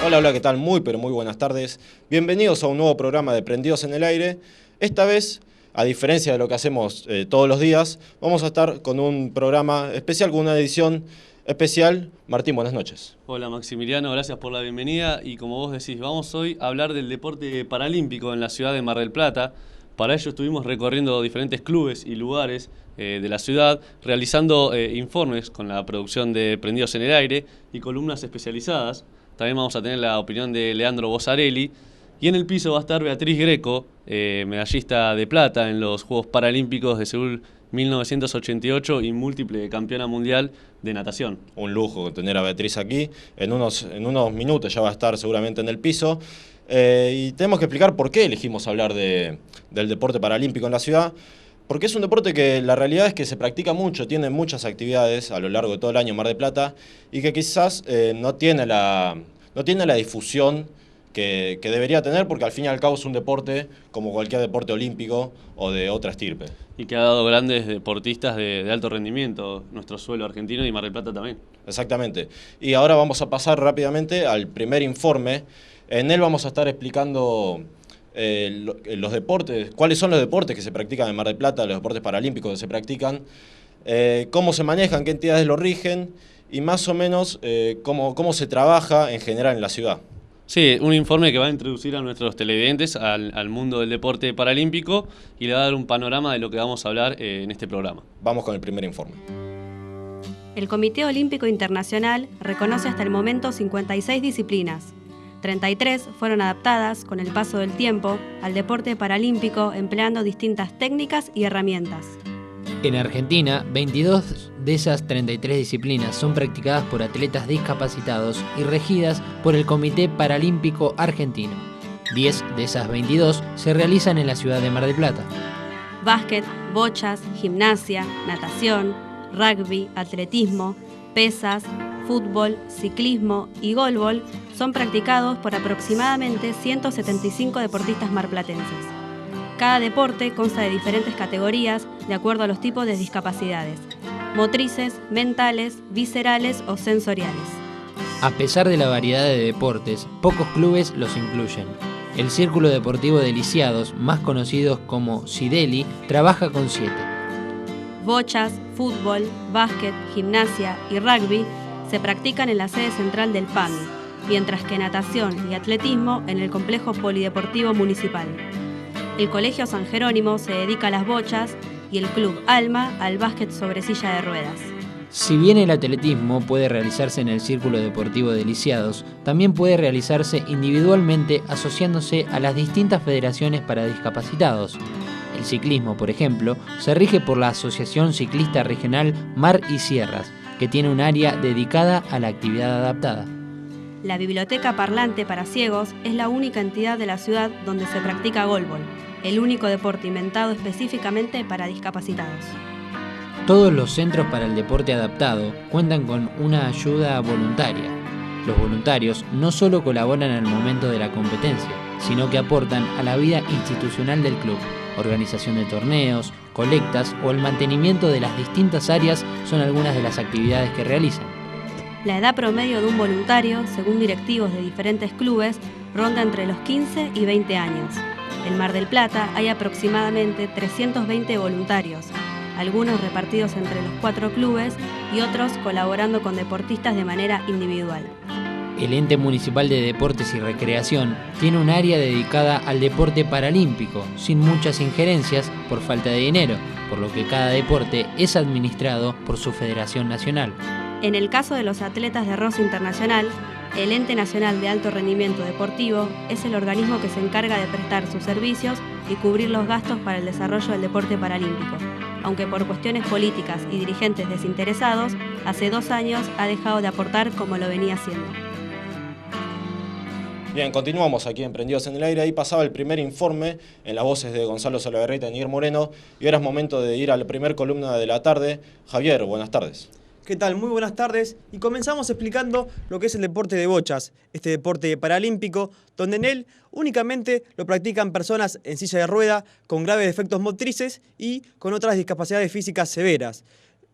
Hola, hola, ¿qué tal? Muy, pero muy buenas tardes. Bienvenidos a un nuevo programa de Prendidos en el Aire. Esta vez, a diferencia de lo que hacemos todos los días, vamos a estar con un programa especial, con una edición especial. Martín, buenas noches. Hola Maximiliano, gracias por la bienvenida y como vos decís, vamos hoy a hablar del deporte paralímpico en la ciudad de Mar del Plata. Para ello estuvimos recorriendo diferentes clubes y lugares de la ciudad, realizando informes con la producción de Prendidos en el Aire y columnas especializadas. También vamos a tener la opinión de Leandro Bossarelli. Y en el piso va a estar Beatriz Greco, medallista de plata en los Juegos Paralímpicos de Seúl 1988 y múltiple campeona mundial de natación. Un lujo tener a Beatriz aquí. En unos minutos ya va a estar seguramente en el piso. Y tenemos que explicar por qué elegimos hablar del deporte paralímpico en la ciudad. Porque es un deporte que la realidad es que se practica mucho, tiene muchas actividades a lo largo de todo el año en Mar del Plata y que quizás no tiene la difusión que debería tener, porque al fin y al cabo es un deporte como cualquier deporte olímpico o de otra estirpe. Y que ha dado grandes deportistas de alto rendimiento, nuestro suelo argentino y Mar del Plata también. Exactamente. Y ahora vamos a pasar rápidamente al primer informe. En él vamos a estar explicando los deportes, cuáles son los deportes que se practican en Mar del Plata, los deportes paralímpicos que se practican, cómo se manejan, qué entidades lo rigen y más o menos cómo se trabaja en general en la ciudad. Sí, un informe que va a introducir a nuestros televidentes al mundo del deporte paralímpico y le va a dar un panorama de lo que vamos a hablar en este programa. Vamos con el primer informe. El Comité Olímpico Internacional reconoce hasta el momento 56 disciplinas. 33 fueron adaptadas con el paso del tiempo al deporte paralímpico empleando distintas técnicas y herramientas. En Argentina, 22 de esas 33 disciplinas son practicadas por atletas discapacitados y regidas por el Comité Paralímpico Argentino. 10 de esas 22 se realizan en la ciudad de Mar del Plata. Básquet, bochas, gimnasia, natación, rugby, atletismo, pesas, fútbol, ciclismo y golbol son practicados por aproximadamente 175 deportistas marplatenses. Cada deporte consta de diferentes categorías de acuerdo a los tipos de discapacidades: motrices, mentales, viscerales o sensoriales. A pesar de la variedad de deportes, pocos clubes los incluyen. El Círculo Deportivo de Lisiados, más conocidos como CIDELI, trabaja con 7. Bochas, fútbol, básquet, gimnasia y rugby se practican en la sede central del PAMI, mientras que natación y atletismo en el complejo polideportivo municipal. El Colegio San Jerónimo se dedica a las bochas y el Club Alma al básquet sobre silla de ruedas. Si bien el atletismo puede realizarse en el Círculo Deportivo de Lisiados, también puede realizarse individualmente asociándose a las distintas federaciones para discapacitados. El ciclismo, por ejemplo, se rige por la Asociación Ciclista Regional Mar y Sierras, que tiene un área dedicada a la actividad adaptada. La Biblioteca Parlante para Ciegos es la única entidad de la ciudad donde se practica golbol, el único deporte inventado específicamente para discapacitados. Todos los centros para el deporte adaptado cuentan con una ayuda voluntaria. Los voluntarios no solo colaboran al momento de la competencia, sino que aportan a la vida institucional del club. Organización de torneos, colectas o el mantenimiento de las distintas áreas son algunas de las actividades que realizan. La edad promedio de un voluntario, según directivos de diferentes clubes, ronda entre los 15 y 20 años. En Mar del Plata hay aproximadamente 320 voluntarios, algunos repartidos entre los 4 clubes y otros colaborando con deportistas de manera individual. El Ente Municipal de Deportes y Recreación tiene un área dedicada al deporte paralímpico, sin muchas injerencias por falta de dinero, por lo que cada deporte es administrado por su federación nacional. En el caso de los atletas de Rosa Internacional, el Ente Nacional de Alto Rendimiento Deportivo es el organismo que se encarga de prestar sus servicios y cubrir los gastos para el desarrollo del deporte paralímpico, aunque por cuestiones políticas y dirigentes desinteresados, hace 2 años ha dejado de aportar como lo venía haciendo. Bien, continuamos aquí en Prendidos en el Aire. Ahí pasaba el primer informe en las voces de Gonzalo Salaverreta y Miguel Moreno. Y ahora es momento de ir a la primera columna de la tarde. Javier, buenas tardes. ¿Qué tal? Muy buenas tardes. Y comenzamos explicando lo que es el deporte de bochas, este deporte paralímpico, donde en él únicamente lo practican personas en silla de rueda, con graves defectos motrices y con otras discapacidades físicas severas.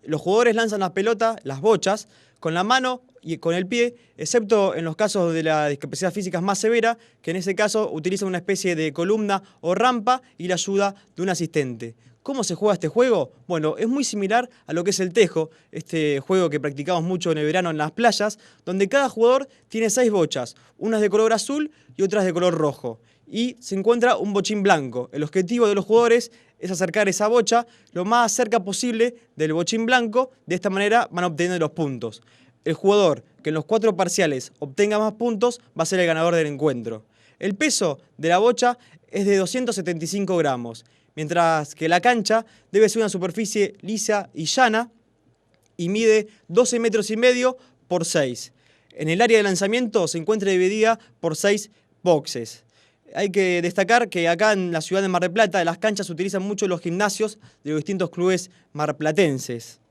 Los jugadores lanzan la pelota, las bochas, con la mano y con el pie, excepto en los casos de la discapacidad física más severa, que en ese caso utilizan una especie de columna o rampa y la ayuda de un asistente. ¿Cómo se juega este juego? Bueno, es muy similar a lo que es el tejo, este juego que practicamos mucho en el verano en las playas, donde cada jugador tiene 6 bochas, unas de color azul y otras de color rojo. Y se encuentra un bochín blanco. El objetivo de los jugadores es acercar esa bocha lo más cerca posible del bochín blanco, de esta manera van obteniendo los puntos. El jugador que en los 4 parciales obtenga más puntos va a ser el ganador del encuentro. El peso de la bocha es de 275 gramos. Mientras que la cancha debe ser una superficie lisa y llana y mide 12,5 metros por 6. En el área de lanzamiento se encuentra dividida por 6 boxes. Hay que destacar que acá en la ciudad de Mar del Plata las canchas se utilizan mucho en los gimnasios de los distintos clubes marplatenses.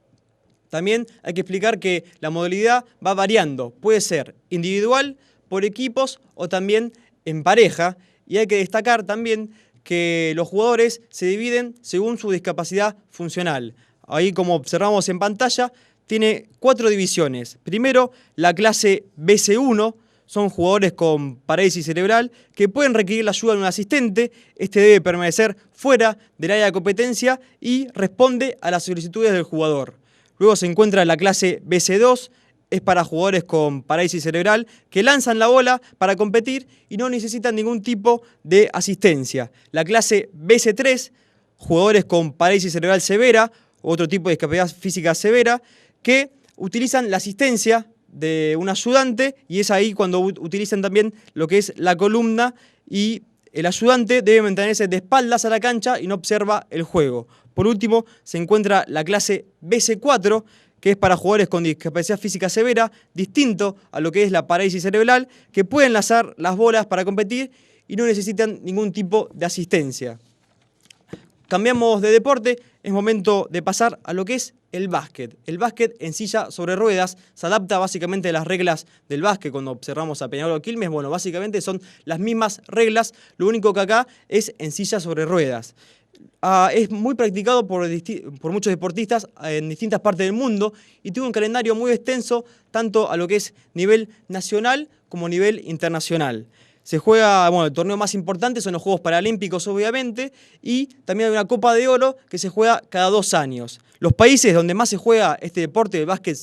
También hay que explicar que la modalidad va variando. Puede ser individual, por equipos o también en pareja. Y hay que destacar también que los jugadores se dividen según su discapacidad funcional. Ahí, como observamos en pantalla, tiene 4 divisiones. Primero, la clase BC1, son jugadores con parálisis cerebral que pueden requerir la ayuda de un asistente. Este debe permanecer fuera del área de competencia y responde a las solicitudes del jugador. Luego se encuentra la clase BC2, es para jugadores con parálisis cerebral que lanzan la bola para competir y no necesitan ningún tipo de asistencia. La clase BC3, jugadores con parálisis cerebral severa, otro tipo de discapacidad física severa, que utilizan la asistencia de un ayudante y es ahí cuando utilizan también lo que es la columna y el ayudante debe mantenerse de espaldas a la cancha y no observa el juego. Por último, se encuentra la clase BC4, que es para jugadores con discapacidad física severa, distinto a lo que es la parálisis cerebral, que pueden lanzar las bolas para competir y no necesitan ningún tipo de asistencia. Cambiamos de deporte, es momento de pasar a lo que es el básquet. El básquet en silla sobre ruedas se adapta básicamente a las reglas del básquet. Cuando observamos a Peñarol Quilmes, bueno, básicamente son las mismas reglas, lo único que acá es en silla sobre ruedas. Es muy practicado por muchos deportistas en distintas partes del mundo y tiene un calendario muy extenso tanto a lo que es nivel nacional como nivel internacional. Se juega, bueno, el torneo más importante son los Juegos Paralímpicos, obviamente, y también hay una Copa de Oro que se juega cada 2 años. Los países donde más se juega este deporte de básquet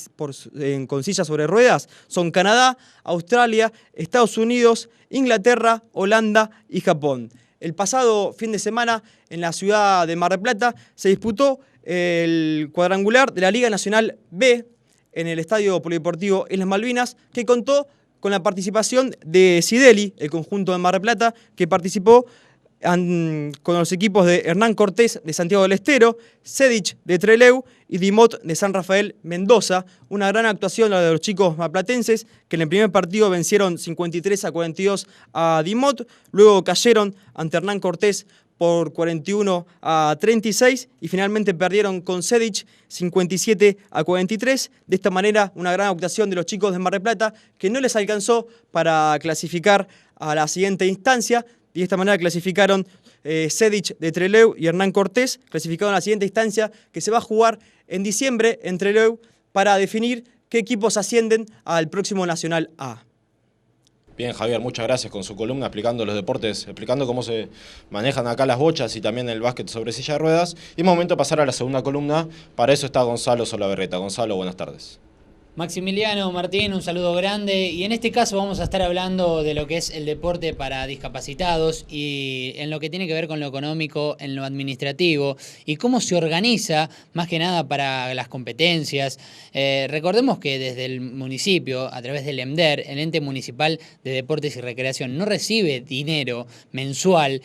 con sillas sobre ruedas son Canadá, Australia, Estados Unidos, Inglaterra, Holanda y Japón. El pasado fin de semana en la ciudad de Mar del Plata se disputó el cuadrangular de la Liga Nacional B en el Estadio Polideportivo Islas Malvinas, que contó con la participación de Sideli, el conjunto de Mar del Plata, que participó con los equipos de Hernán Cortés de Santiago del Estero, Cedic de Trelew y Dimot de San Rafael Mendoza. Una gran actuación la de los chicos marplatenses, que en el primer partido vencieron 53-42 a Dimot, luego cayeron ante Hernán Cortés por 41-36 y finalmente perdieron con Cedic 57-43. De esta manera, una gran actuación de los chicos de Mar del Plata, que no les alcanzó para clasificar a la siguiente instancia. Y de esta manera clasificaron Cedic de Trelew y Hernán Cortés, clasificaron a la siguiente instancia que se va a jugar en diciembre en Trelew para definir qué equipos ascienden al próximo Nacional A. Bien, Javier, muchas gracias con su columna explicando los deportes, explicando cómo se manejan acá las bochas y también el básquet sobre silla de ruedas. Y es momento de pasar a la segunda columna. Para eso está Gonzalo Solaberreta. Gonzalo, buenas tardes. Maximiliano, Martín, un saludo grande y en este caso vamos a estar hablando de lo que es el deporte para discapacitados y en lo que tiene que ver con lo económico, en lo administrativo y cómo se organiza más que nada para las competencias. Recordemos que desde el municipio, a través del EMDER, el Ente Municipal de Deportes y Recreación, no recibe dinero mensual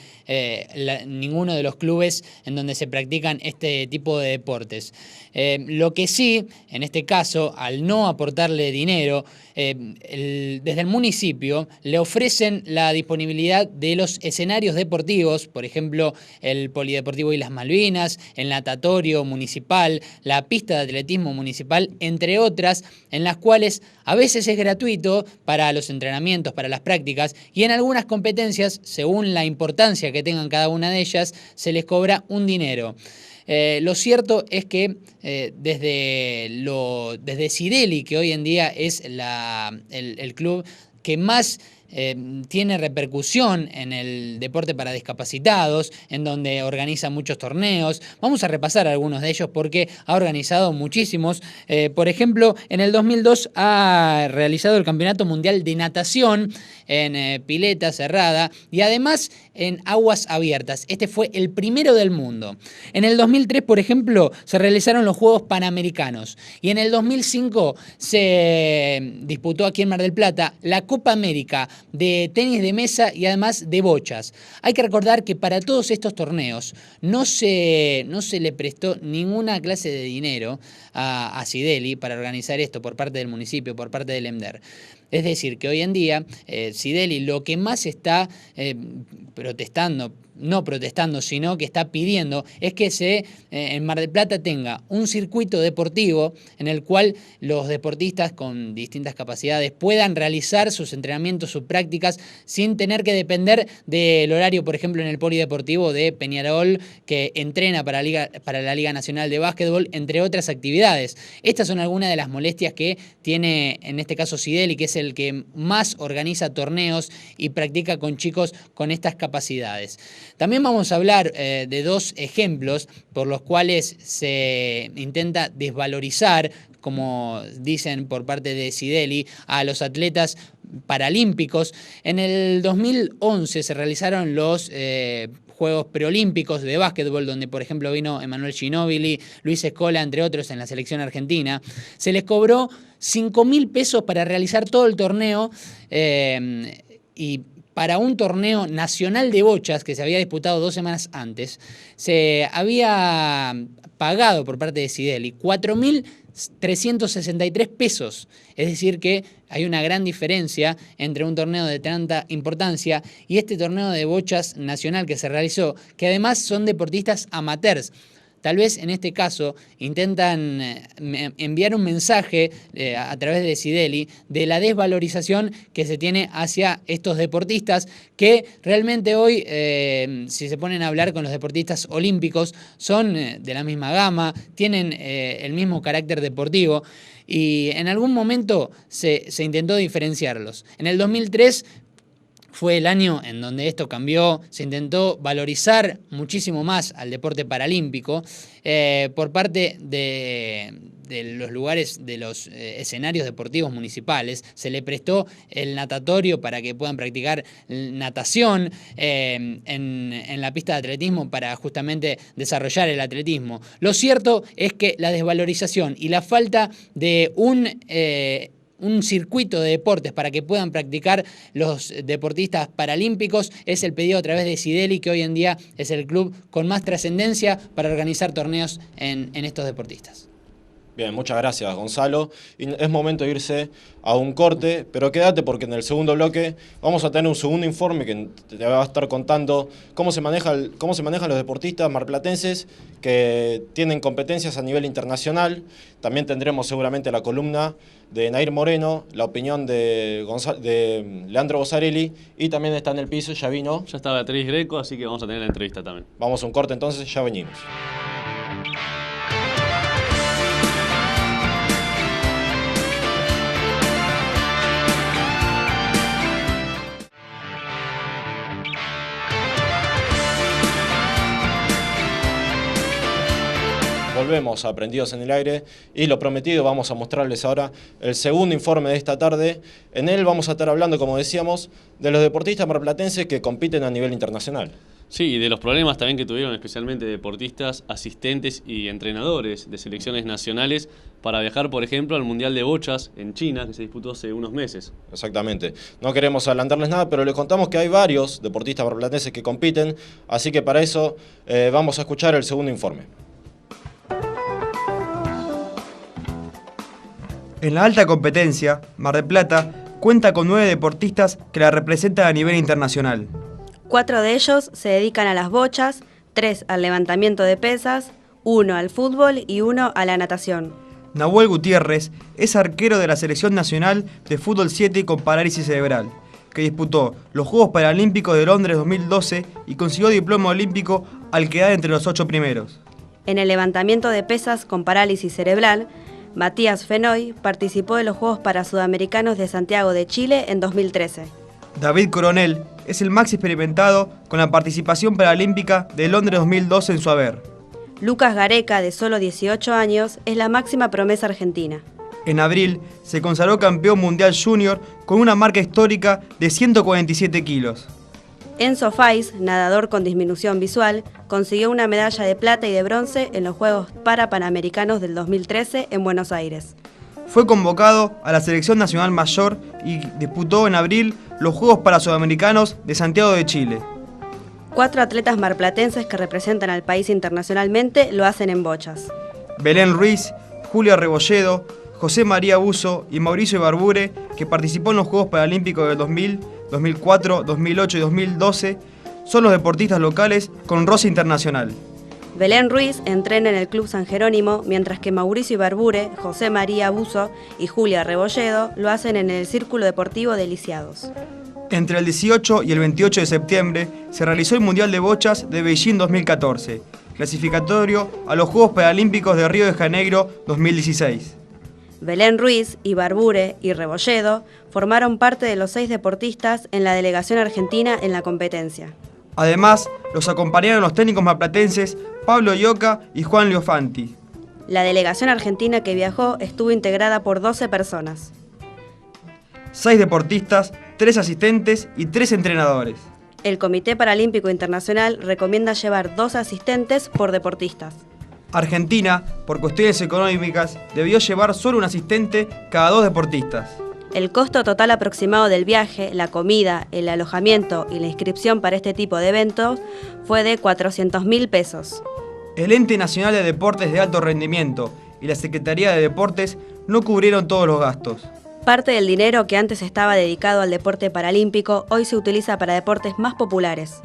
ninguno de los clubes en donde se practican este tipo de deportes. Lo que sí, en este caso, al no aportarle dinero, desde el municipio le ofrecen la disponibilidad de los escenarios deportivos, por ejemplo, el Polideportivo Islas Malvinas, el natatorio municipal, la pista de atletismo municipal, entre otras, en las cuales a veces es gratuito para los entrenamientos, para las prácticas, y en algunas competencias, según la importancia que tengan cada una de ellas, se les cobra un dinero. Lo cierto es que desde Sidelli, que hoy en día es el club que más tiene repercusión en el deporte para discapacitados, en donde organiza muchos torneos. Vamos a repasar algunos de ellos porque ha organizado muchísimos. Por ejemplo, en el 2002 ha realizado el Campeonato Mundial de Natación en pileta cerrada y además en aguas abiertas. Este fue el primero del mundo. En el 2003, por ejemplo, se realizaron los Juegos Panamericanos y en el 2005 se disputó aquí en Mar del Plata la Copa América de tenis de mesa y además de bochas. Hay que recordar que para todos estos torneos no se le prestó ninguna clase de dinero a Sidelli para organizar esto por parte del municipio, por parte del EMDER. Es decir, que hoy en día Sidelli lo que más está no protestando, sino que está pidiendo es que en Mar del Plata tenga un circuito deportivo en el cual los deportistas con distintas capacidades puedan realizar sus entrenamientos, sus prácticas, sin tener que depender del horario, por ejemplo, en el polideportivo de Peñarol, que entrena para la Liga Nacional de Básquetbol, entre otras actividades. Estas son algunas de las molestias que tiene, en este caso, Sidelli, que es el que más organiza torneos y practica con chicos con estas capacidades. También vamos a hablar de dos ejemplos por los cuales se intenta desvalorizar, como dicen por parte de Sidelli, a los atletas paralímpicos. En el 2011 se realizaron los Juegos Preolímpicos de básquetbol, donde por ejemplo vino Emanuel Ginóbili, Luis Escola, entre otros, en la selección argentina. Se les cobró 5.000 pesos para realizar todo el torneo y para un torneo nacional de bochas que se había disputado 2 semanas antes, se había pagado por parte de Sidelli 4.363 pesos. Es decir que hay una gran diferencia entre un torneo de tanta importancia y este torneo de bochas nacional que se realizó, que además son deportistas amateurs. Tal vez en este caso intentan enviar un mensaje a través de Sidelli de la desvalorización que se tiene hacia estos deportistas que realmente hoy, si se ponen a hablar con los deportistas olímpicos, son de la misma gama, tienen el mismo carácter deportivo y en algún momento se intentó diferenciarlos. En el 2003 fue el año en donde esto cambió, se intentó valorizar muchísimo más al deporte paralímpico por parte de los lugares, de los escenarios deportivos municipales. Se le prestó el natatorio para que puedan practicar natación en la pista de atletismo para justamente desarrollar el atletismo. Lo cierto es que la desvalorización y la falta de un circuito de deportes para que puedan practicar los deportistas paralímpicos es el pedido a través de Sidelli, que hoy en día es el club con más trascendencia para organizar torneos en estos deportistas. Bien, muchas gracias, Gonzalo. Y es momento de irse a un corte, pero quédate porque en el segundo bloque vamos a tener un segundo informe que te va a estar contando cómo se manejan los deportistas marplatenses que tienen competencias a nivel internacional. También tendremos seguramente la columna de Nair Moreno, la opinión de Leandro Bossarelli, y también está en el piso, ya vino. Ya está Beatriz Greco, así que vamos a tener la entrevista también. Vamos a un corte entonces, ya venimos. Volvemos a Aprendidos en el Aire y lo prometido, vamos a mostrarles ahora el segundo informe de esta tarde. En él vamos a estar hablando, como decíamos, de los deportistas marplatenses que compiten a nivel internacional. Sí, y de los problemas también que tuvieron especialmente deportistas, asistentes y entrenadores de selecciones nacionales para viajar, por ejemplo, al Mundial de Bochas en China, que se disputó hace unos meses. Exactamente. No queremos adelantarles nada, pero les contamos que hay varios deportistas marplatenses que compiten, así que para eso vamos a escuchar el segundo informe. En la alta competencia, Mar del Plata cuenta con 9 deportistas que la representan a nivel internacional. 4 de ellos se dedican a las bochas, 3 al levantamiento de pesas, 1 al fútbol y 1 a la natación. Nahuel Gutiérrez es arquero de la Selección Nacional de Fútbol 7 con parálisis cerebral, que disputó los Juegos Paralímpicos de Londres 2012 y consiguió diploma olímpico al quedar entre los 8 primeros. En el levantamiento de pesas con parálisis cerebral, Matías Fenoy participó de los Juegos Parasudamericanos de Santiago de Chile en 2013. David Coronel es el más experimentado con la participación paralímpica de Londres 2012 en su haber. Lucas Gareca, de solo 18 años, es la máxima promesa argentina. En abril se consagró campeón mundial junior con una marca histórica de 147 kilos. Enzo Fais, nadador con disminución visual, consiguió una medalla de plata y de bronce en los Juegos Panamericanos del 2013 en Buenos Aires. Fue convocado a la selección nacional mayor y disputó en abril los Juegos Parasudamericanos de Santiago de Chile. 4 atletas marplatenses que representan al país internacionalmente lo hacen en bochas. Belén Ruiz, Julia Rebolledo, José María Buzo y Mauricio Ibarbure, que participó en los Juegos Paralímpicos del 2000, 2004, 2008 y 2012, son los deportistas locales con roce internacional. Belén Ruiz entrena en el Club San Jerónimo, mientras que Mauricio Ibarbure, José María Buzo y Julia Rebolledo lo hacen en el Círculo Deportivo de Lisiados. Entre el 18 y el 28 de septiembre se realizó el Mundial de Bochas de Beijing 2014, clasificatorio a los Juegos Paralímpicos de Río de Janeiro 2016. Belén Ruiz, Ibarbure y Rebolledo formaron parte de los 6 deportistas en la delegación argentina en la competencia. Además, los acompañaron los técnicos marplatenses Pablo Ioca y Juan Leofanti. La delegación argentina que viajó estuvo integrada por 12 personas. 6 deportistas, 3 asistentes y 3 entrenadores. El Comité Paralímpico Internacional recomienda llevar 2 asistentes por deportistas. Argentina, por cuestiones económicas, debió llevar solo un asistente cada 2 deportistas. El costo total aproximado del viaje, la comida, el alojamiento y la inscripción para este tipo de eventos fue de 400.000 pesos. El Ente Nacional de Deportes de Alto Rendimiento y la Secretaría de Deportes no cubrieron todos los gastos. Parte del dinero que antes estaba dedicado al deporte paralímpico hoy se utiliza para deportes más populares.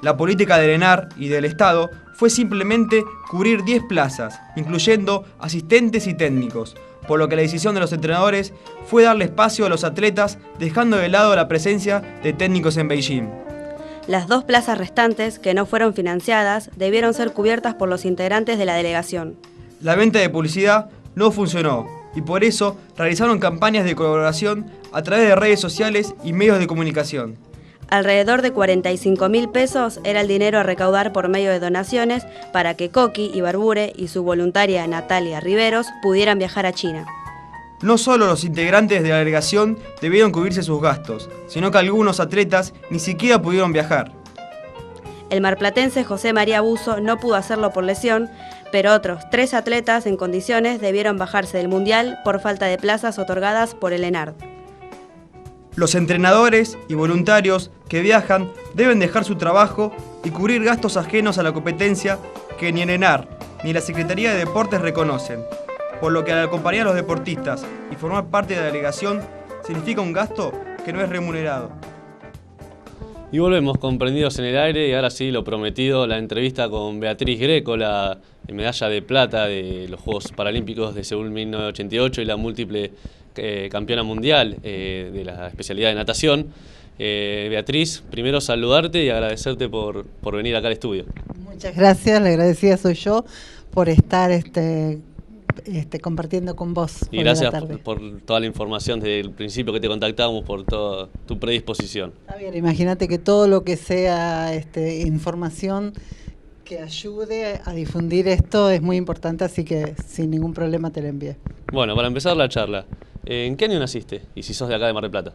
La política del ENAR y del Estado fue simplemente cubrir 10 plazas, incluyendo asistentes y técnicos, por lo que la decisión de los entrenadores fue darle espacio a los atletas, dejando de lado la presencia de técnicos en Beijing. Las 2 plazas restantes, que no fueron financiadas, debieron ser cubiertas por los integrantes de la delegación. La venta de publicidad no funcionó y por eso realizaron campañas de colaboración a través de redes sociales y medios de comunicación. Alrededor de 45.000 pesos era el dinero a recaudar por medio de donaciones para que Coqui Ibarbure y su voluntaria Natalia Riveros pudieran viajar a China. No solo los integrantes de la delegación debieron cubrirse sus gastos, sino que algunos atletas ni siquiera pudieron viajar. El marplatense José María Buzo no pudo hacerlo por lesión, pero otros 3 atletas en condiciones debieron bajarse del Mundial por falta de plazas otorgadas por el ENAR. Los entrenadores y voluntarios que viajan deben dejar su trabajo y cubrir gastos ajenos a la competencia que ni el ENAR ni la Secretaría de Deportes reconocen, por lo que al acompañar a los deportistas y formar parte de la delegación significa un gasto que no es remunerado. Y volvemos con Prendidos en el Aire y ahora sí, lo prometido, la entrevista con Beatriz Greco, la medalla de plata de los Juegos Paralímpicos de Seúl 1988 y la múltiple campeona mundial de la especialidad de natación. Beatriz, primero saludarte y agradecerte por venir acá al estudio. Muchas gracias, la agradecida soy yo por estar compartiendo con vos. Y gracias por toda la información desde el principio que te contactamos, por toda tu predisposición. Está bien, imagínate que todo lo que sea información que ayude a difundir esto es muy importante, así que sin ningún problema te la envié. Bueno, para empezar la charla, ¿en qué año naciste? Y si sos de acá de Mar del Plata.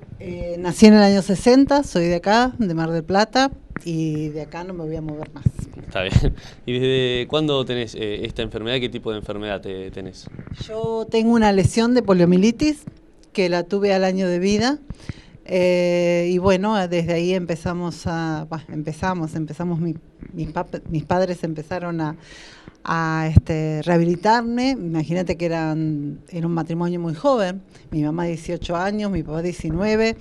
Nací en el año 60, soy de acá, de Mar del Plata, y de acá no me voy a mover más. Está bien. ¿Y desde cuándo tenés esta enfermedad? ¿Qué tipo de enfermedad tenés? Yo tengo una lesión de poliomielitis que la tuve al año de vida. Y bueno, desde ahí empezamos, mis padres empezaron a rehabilitarme. Imagínate que era un matrimonio muy joven, mi mamá 18 años, mi papá 19,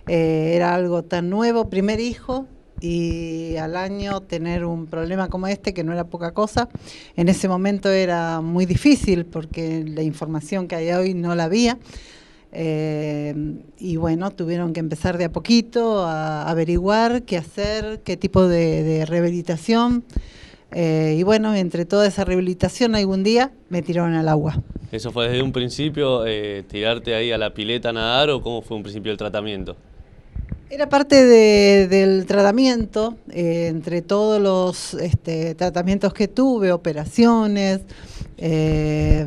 era algo tan nuevo, primer hijo, y al año tener un problema como este, que no era poca cosa. En ese momento era muy difícil porque la información que hay hoy no la había. Y bueno, tuvieron que empezar de a poquito a averiguar qué hacer, qué tipo de rehabilitación. Y bueno, entre toda esa rehabilitación algún día me tiraron al agua. ¿Eso fue desde un principio tirarte ahí a la pileta a nadar o cómo fue un principio del tratamiento? Era parte del tratamiento, entre todos los tratamientos que tuve, operaciones,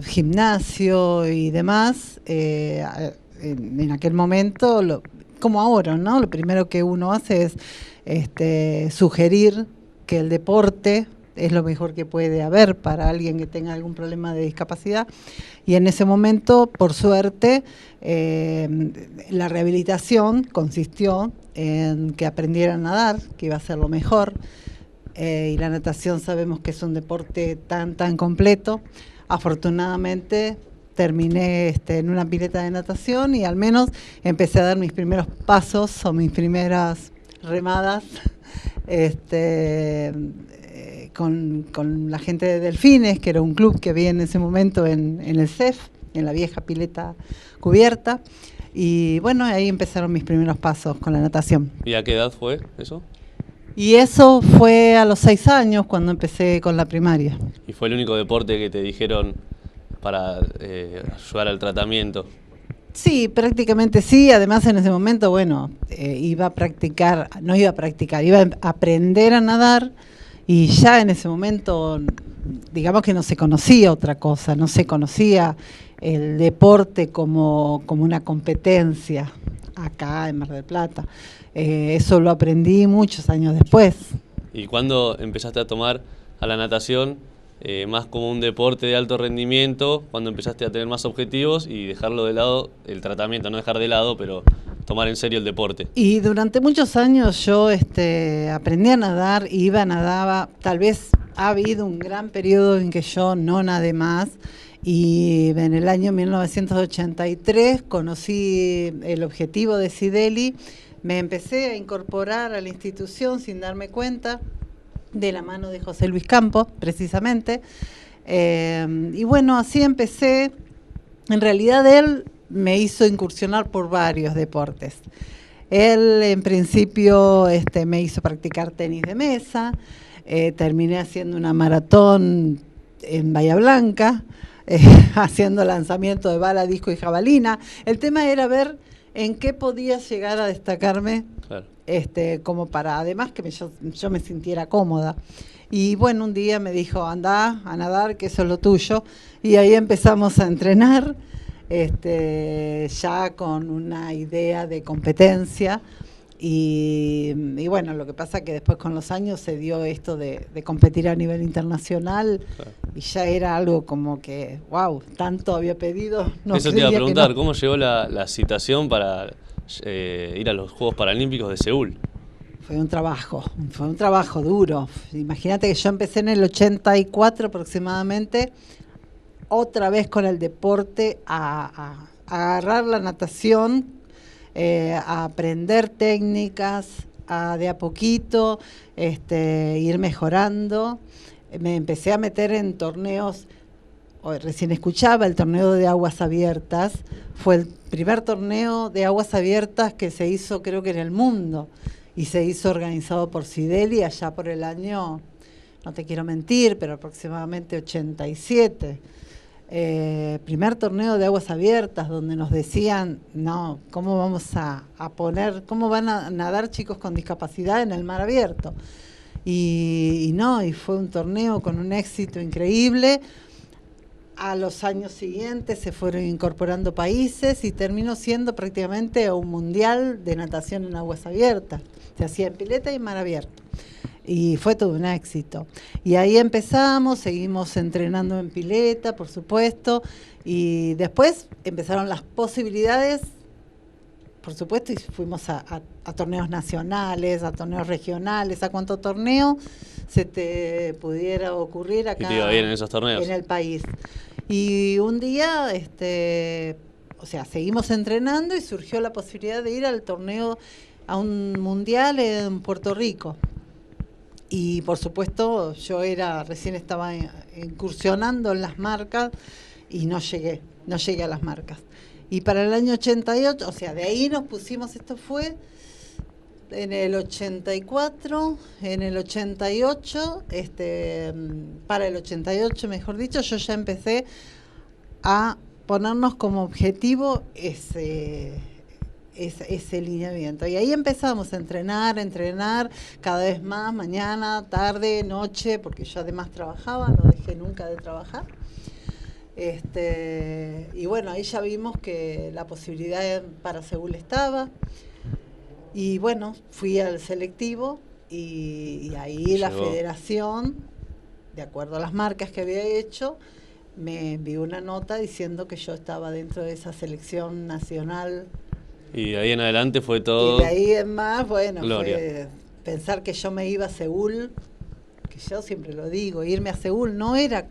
gimnasio y demás. En aquel momento, como ahora, ¿no? Lo primero que uno hace es sugerir que el deporte es lo mejor que puede haber para alguien que tenga algún problema de discapacidad. Y en ese momento, por suerte, la rehabilitación consistió en que aprendiera a nadar, que iba a ser lo mejor. Y la natación sabemos que es un deporte tan completo. Afortunadamente terminé en una pileta de natación y al menos empecé a dar mis primeros pasos o mis primeras remadas con la gente de Delfines, que era un club que había en ese momento en el CEF, en la vieja pileta cubierta. Y bueno, ahí empezaron mis primeros pasos con la natación. ¿Y a qué edad fue eso? Y eso fue a los 6 años cuando empecé con la primaria. ¿Y fue el único deporte que te dijeron para ayudar al tratamiento? Sí, prácticamente sí. Además, en ese momento, bueno, iba a aprender a nadar. Y ya en ese momento, digamos que no se conocía otra cosa, no se conocía el deporte como una competencia acá en Mar del Plata. Eso lo aprendí muchos años después. ¿Y cuándo empezaste a tomar a la natación más como un deporte de alto rendimiento? ¿Cuándo empezaste a tener más objetivos y dejarlo de lado, el tratamiento, no dejar de lado, pero tomar en serio el deporte? Y durante muchos años yo aprendí a nadar, nadaba. Tal vez ha habido un gran periodo en que yo no nadé más. Y en el año 1983 conocí el objetivo de Sideli. Me empecé a incorporar a la institución sin darme cuenta, de la mano de José Luis Campos, precisamente. Y bueno, así empecé. En realidad él me hizo incursionar por varios deportes. Él en principio me hizo practicar tenis de mesa, terminé haciendo una maratón en Bahía Blanca, haciendo lanzamiento de bala, disco y jabalina. El tema era ver en qué podía llegar a destacarme, claro. Como para, además, que yo me sintiera cómoda. Y bueno, un día me dijo, andá a nadar, que eso es lo tuyo. Y ahí empezamos a entrenar, ya con una idea de competencia. Y bueno, lo que pasa es que después con los años se dio esto de competir a nivel internacional, claro. Y ya era algo como que, wow, tanto había pedido. No eso te iba a preguntar, no. ¿Cómo llegó la citación para ir a los Juegos Paralímpicos de Seúl? Fue un trabajo duro. Imagínate que yo empecé en el 84 aproximadamente, otra vez con el deporte, a agarrar la natación, a aprender técnicas, de a poquito ir mejorando. Me empecé a meter en torneos, recién escuchaba el torneo de aguas abiertas, fue el primer torneo de aguas abiertas que se hizo creo que en el mundo, y se hizo organizado por Sideli allá por el año, no te quiero mentir, pero aproximadamente 87. Primer torneo de aguas abiertas donde nos decían, no, ¿cómo vamos a poner, cómo van a nadar chicos con discapacidad en el mar abierto? Y fue un torneo con un éxito increíble. A los años siguientes se fueron incorporando países y terminó siendo prácticamente un mundial de natación en aguas abiertas. Se hacía en pileta y en mar abierto. Y fue todo un éxito. Y ahí empezamos, seguimos entrenando en pileta, por supuesto, y después empezaron las posibilidades, por supuesto, y fuimos a torneos nacionales, a torneos regionales, a cuánto torneo se te pudiera ocurrir acá. ¿Y te iba bien en esos torneos? En el país. Y un día, seguimos entrenando y surgió la posibilidad de ir al torneo, a un mundial en Puerto Rico. Y por supuesto yo recién estaba incursionando en las marcas y no llegué a las marcas. Y para el año 88, de ahí nos pusimos, esto fue en el 84, en el 88, para el 88, mejor dicho, yo ya empecé a ponernos como objetivo ese lineamiento. Y ahí empezamos a entrenar cada vez más, mañana, tarde, noche, porque yo además trabajaba, no dejé nunca de trabajar. Y bueno, ahí ya vimos que la posibilidad para Seúl estaba. Y bueno, fui al selectivo y ahí la federación, de acuerdo a las marcas que había hecho, me envió una nota diciendo que yo estaba dentro de esa selección nacional. Y de ahí en adelante fue todo. Y de ahí en más, bueno, gloria. fue pensar que yo me iba a Seúl, que yo siempre lo digo, irme a Seúl no era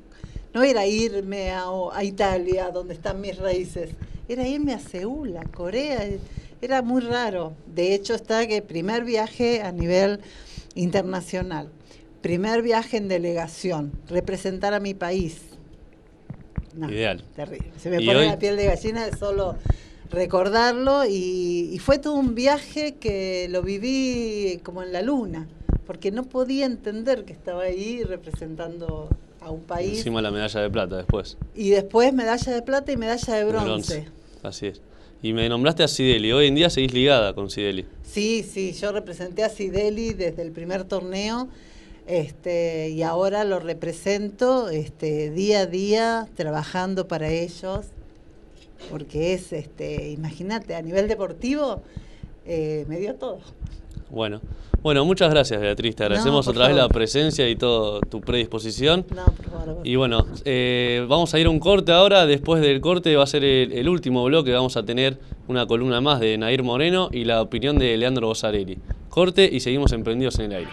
irme a Italia, donde están mis raíces, era irme a Seúl, a Corea. Era muy raro. De hecho, está que primer viaje a nivel internacional, primer viaje en delegación, representar a mi país. No, ideal. Terrible. Se me pone hoy? La piel de gallina de solo recordarlo y fue todo un viaje que lo viví como en la luna, porque no podía entender que estaba ahí representando a un país. Encima la medalla de plata después. Y después medalla de plata y medalla de bronce. Así es. Y me nombraste a Sideli. Hoy en día seguís ligada con Sideli. Sí, yo representé a Sideli desde el primer torneo, y ahora lo represento día a día, trabajando para ellos, porque es, imagínate, a nivel deportivo, me dio todo. Bueno, muchas gracias, Beatriz. Te agradecemos otra vez la presencia y toda tu predisposición. No, por favor. Y bueno, vamos a ir a un corte ahora. Después del corte va a ser el último bloque. Vamos a tener una columna más de Nair Moreno y la opinión de Leandro Bossarelli. Corte y seguimos emprendidos en el aire.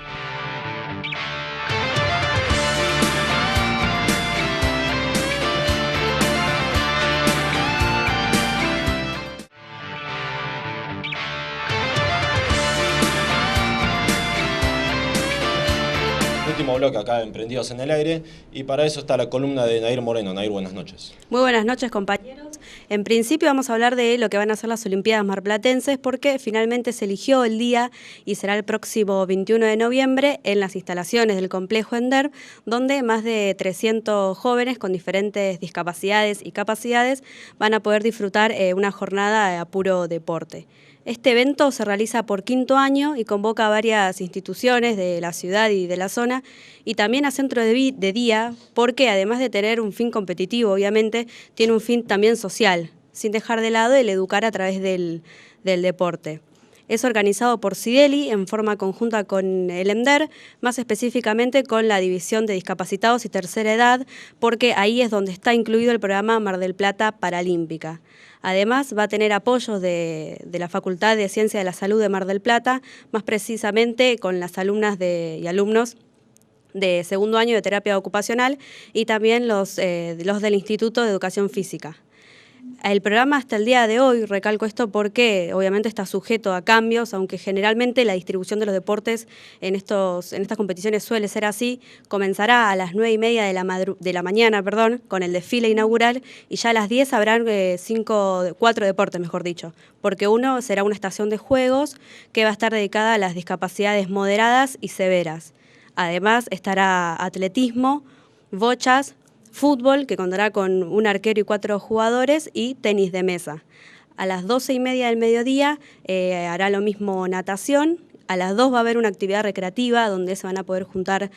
Último bloque acá de Emprendidos en el Aire, y para eso está la columna de Nair Moreno. Nair, buenas noches. Muy buenas noches, compañeros. En principio vamos a hablar de lo que van a ser las Olimpiadas Marplatenses, porque finalmente se eligió el día y será el próximo 21 de noviembre en las instalaciones del complejo ENDER, donde más de 300 jóvenes con diferentes discapacidades y capacidades van a poder disfrutar una jornada a puro deporte. Este evento se realiza por quinto año y convoca a varias instituciones de la ciudad y de la zona, y también a centros de día, porque además de tener un fin competitivo, obviamente, tiene un fin también social, sin dejar de lado el educar a través del deporte. Es organizado por Sideli en forma conjunta con el ENDER, más específicamente con la División de Discapacitados y Tercera Edad, porque ahí es donde está incluido el programa Mar del Plata Paralímpica. Además, va a tener apoyos de la Facultad de Ciencia de la Salud de Mar del Plata, más precisamente con las alumnas y alumnos de segundo año de terapia ocupacional y también los del Instituto de Educación Física. El programa hasta el día de hoy, recalco esto porque obviamente está sujeto a cambios, aunque generalmente la distribución de los deportes en estas competiciones suele ser así. Comenzará a las 9:30 de la mañana, con el desfile inaugural, y ya a las 10 habrán 4 deportes, mejor dicho, porque uno será una estación de juegos que va a estar dedicada a las discapacidades moderadas y severas. Además estará atletismo, bochas, fútbol, que contará con un arquero y 4 jugadores, y tenis de mesa. A las 12:30 del mediodía hará lo mismo natación. A las 2 va a haber una actividad recreativa donde se van a poder juntar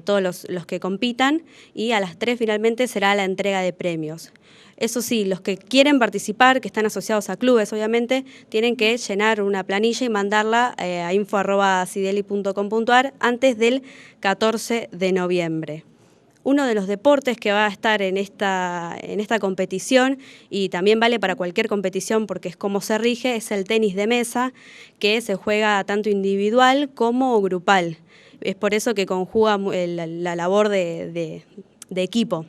todos los que compitan, y a las 3 finalmente será la entrega de premios. Eso sí, los que quieren participar, que están asociados a clubes, obviamente, tienen que llenar una planilla y mandarla a info@sideli.com.ar antes del 14 de noviembre. Uno de los deportes que va a estar en esta competición, y también vale para cualquier competición porque es como se rige, es el tenis de mesa, que se juega tanto individual como grupal. Es por eso que conjuga la labor de equipo.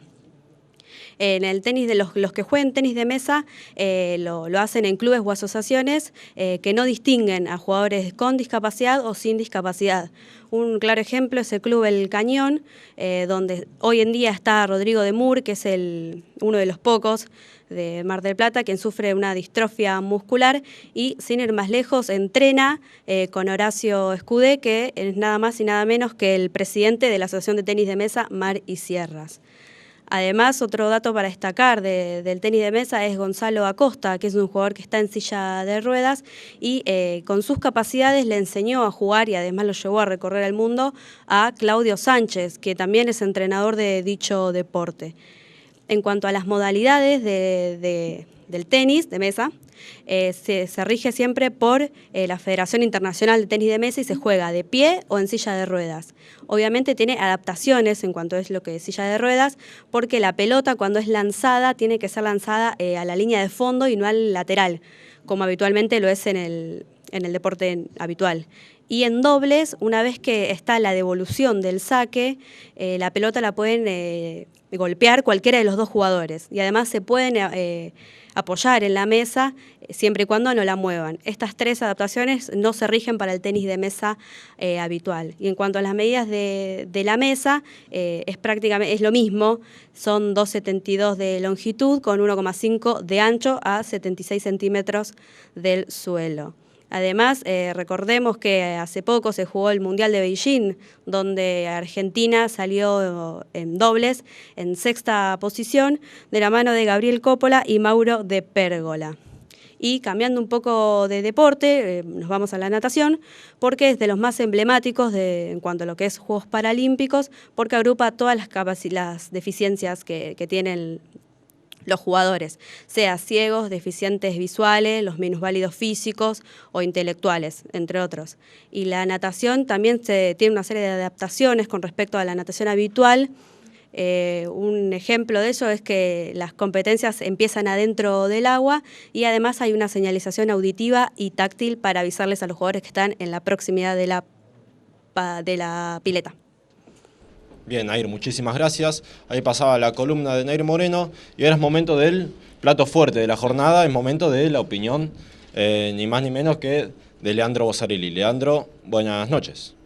En el tenis, de los que juegan tenis de mesa lo hacen en clubes o asociaciones que no distinguen a jugadores con discapacidad o sin discapacidad. Un claro ejemplo es el Club El Cañón, donde hoy en día está Rodrigo de Mur, que es uno de los pocos de Mar del Plata, quien sufre una distrofia muscular y, sin ir más lejos, entrena con Horacio Escudé, que es nada más y nada menos que el presidente de la Asociación de Tenis de Mesa Mar y Sierras. Además, otro dato para destacar del tenis de mesa es Gonzalo Acosta, que es un jugador que está en silla de ruedas y con sus capacidades le enseñó a jugar y además lo llevó a recorrer el mundo a Claudio Sánchez, que también es entrenador de dicho deporte. En cuanto a las modalidades del tenis de mesa, se rige siempre por la Federación Internacional de Tenis de Mesa y se juega de pie o en silla de ruedas. Obviamente tiene adaptaciones en cuanto es lo que es silla de ruedas, porque la pelota cuando es lanzada tiene que ser lanzada a la línea de fondo y no al lateral, como habitualmente lo es en el deporte habitual. Y en dobles, una vez que está la devolución del saque, la pelota la pueden golpear cualquiera de los dos jugadores y además se pueden apoyar en la mesa siempre y cuando no la muevan. Estas tres adaptaciones no se rigen para el tenis de mesa habitual. Y en cuanto a las medidas de la mesa, es lo mismo, son 2,72 de longitud con 1,5 de ancho a 76 centímetros del suelo. Además, recordemos que hace poco se jugó el Mundial de Beijing, donde Argentina salió en dobles en 6ª posición de la mano de Gabriel Coppola y Mauro de Pérgola. Y cambiando un poco de deporte, nos vamos a la natación, porque es de los más emblemáticos en cuanto a lo que es Juegos Paralímpicos, porque agrupa todas las deficiencias que tienen los jugadores, sea ciegos, deficientes visuales, los minusválidos físicos o intelectuales, entre otros. Y la natación también tiene una serie de adaptaciones con respecto a la natación habitual. Un ejemplo de eso es que las competencias empiezan adentro del agua y además hay una señalización auditiva y táctil para avisarles a los jugadores que están en la proximidad de la pileta. Bien, Nair, muchísimas gracias. Ahí pasaba la columna de Nair Moreno y ahora es momento del plato fuerte de la jornada, es momento de la opinión, ni más ni menos que de Leandro Bozarilli. Leandro, buenas noches.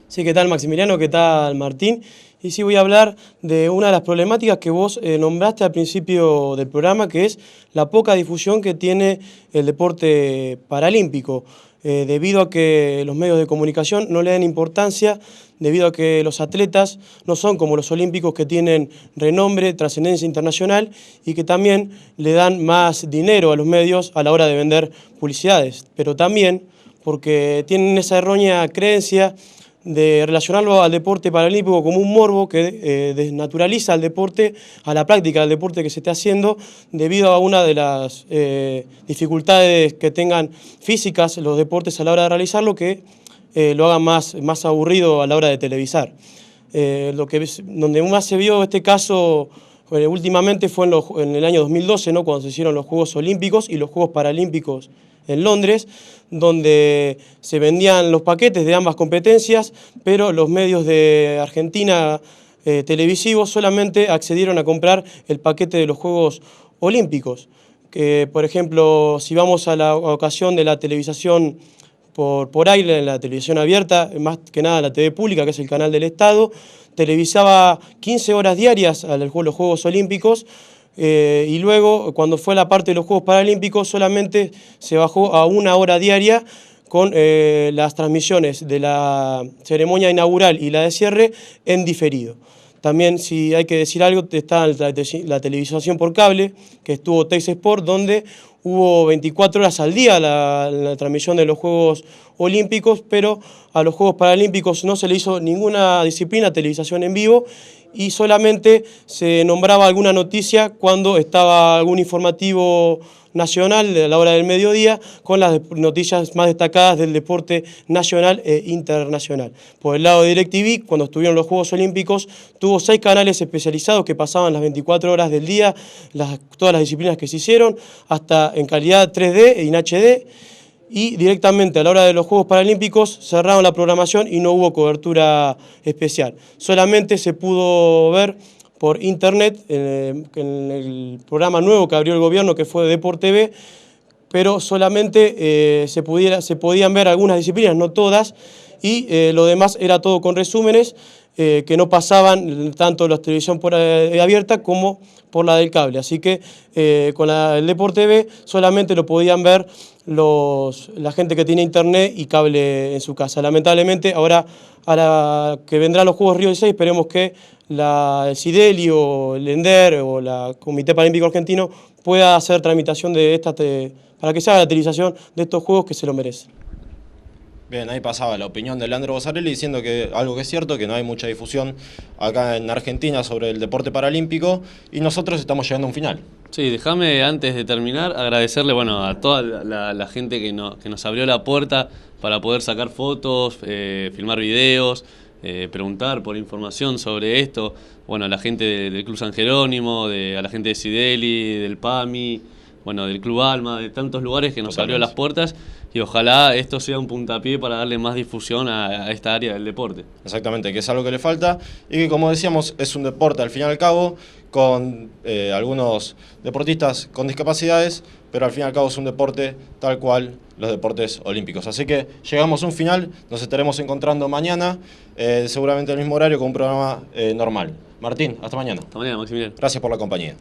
Sí, ¿qué tal Maximiliano? ¿Qué tal Martín? Y sí, voy a hablar de una de las problemáticas que vos nombraste al principio del programa, que es la poca difusión que tiene el deporte paralímpico, debido a que los medios de comunicación no le dan importancia, debido a que los atletas no son como los olímpicos que tienen renombre, trascendencia internacional y que también le dan más dinero a los medios a la hora de vender publicidades, pero también porque tienen esa errónea creencia de relacionarlo al deporte paralímpico como un morbo que desnaturaliza al deporte, a la práctica del deporte que se esté haciendo, debido a una de las dificultades que tengan físicas los deportes a la hora de realizarlo, que lo hagan más aburrido a la hora de televisar. Donde más se vio este caso últimamente fue en el año 2012, ¿no? Cuando se hicieron los Juegos Olímpicos y los Juegos Paralímpicos en Londres, donde se vendían los paquetes de ambas competencias, pero los medios de Argentina televisivos solamente accedieron a comprar el paquete de los Juegos Olímpicos. Que, por ejemplo, si vamos a la ocasión de la televisación por aire, en la televisión abierta, más que nada la TV pública, que es el canal del Estado, televisaba 15 horas diarias a los Juegos Olímpicos, y luego, cuando fue la parte de los Juegos Paralímpicos, solamente se bajó a 1 hora diaria con las transmisiones de la ceremonia inaugural y la de cierre en diferido. También, si hay que decir algo, está la televisación por cable, que estuvo Teis Sport, donde hubo 24 horas al día la transmisión de los Juegos Olímpicos, pero a los Juegos Paralímpicos no se le hizo ninguna disciplina, televisación en vivo, y solamente se nombraba alguna noticia cuando estaba algún informativo nacional a la hora del mediodía, con las noticias más destacadas del deporte nacional e internacional. Por el lado de DirecTV, cuando estuvieron los Juegos Olímpicos, tuvo 6 canales especializados que pasaban las 24 horas del día, todas las disciplinas que se hicieron, hasta en calidad 3D y en HD, y directamente a la hora de los Juegos Paralímpicos cerraron la programación y no hubo cobertura especial. Solamente se pudo ver por internet, en el programa nuevo que abrió el gobierno, que fue Deport TV, pero solamente se podían ver algunas disciplinas, no todas, y lo demás era todo con resúmenes que no pasaban tanto la televisión por abierta como por la del cable. Así que con el Deport TV solamente lo podían ver la gente que tiene internet y cable en su casa. Lamentablemente, ahora que vendrán los Juegos Río 16, esperemos que el CIDELI o el ENDER o la Comité Paralímpico Argentino pueda hacer tramitación para que se haga la utilización de estos Juegos que se lo merecen. Bien, ahí pasaba la opinión de Leandro Bossarelli diciendo que algo que es cierto, que no hay mucha difusión acá en Argentina sobre el deporte paralímpico y nosotros estamos llegando a un final. Sí, déjame antes de terminar agradecerle a toda la gente que nos abrió la puerta para poder sacar fotos, filmar videos, preguntar por información sobre esto. A la gente del Club San Jerónimo, a la gente de CIDELI, del PAMI, del Club Alma, de tantos lugares que nos abrió las puertas. Y ojalá esto sea un puntapié para darle más difusión a esta área del deporte. Exactamente, que es algo que le falta y que, como decíamos, es un deporte al fin y al cabo con algunos deportistas con discapacidades, pero al fin y al cabo es un deporte tal cual los deportes olímpicos. Así que llegamos a un final, nos estaremos encontrando mañana, seguramente al mismo horario con un programa normal. Martín, hasta mañana. Hasta mañana, Maximiliano. Gracias por la compañía.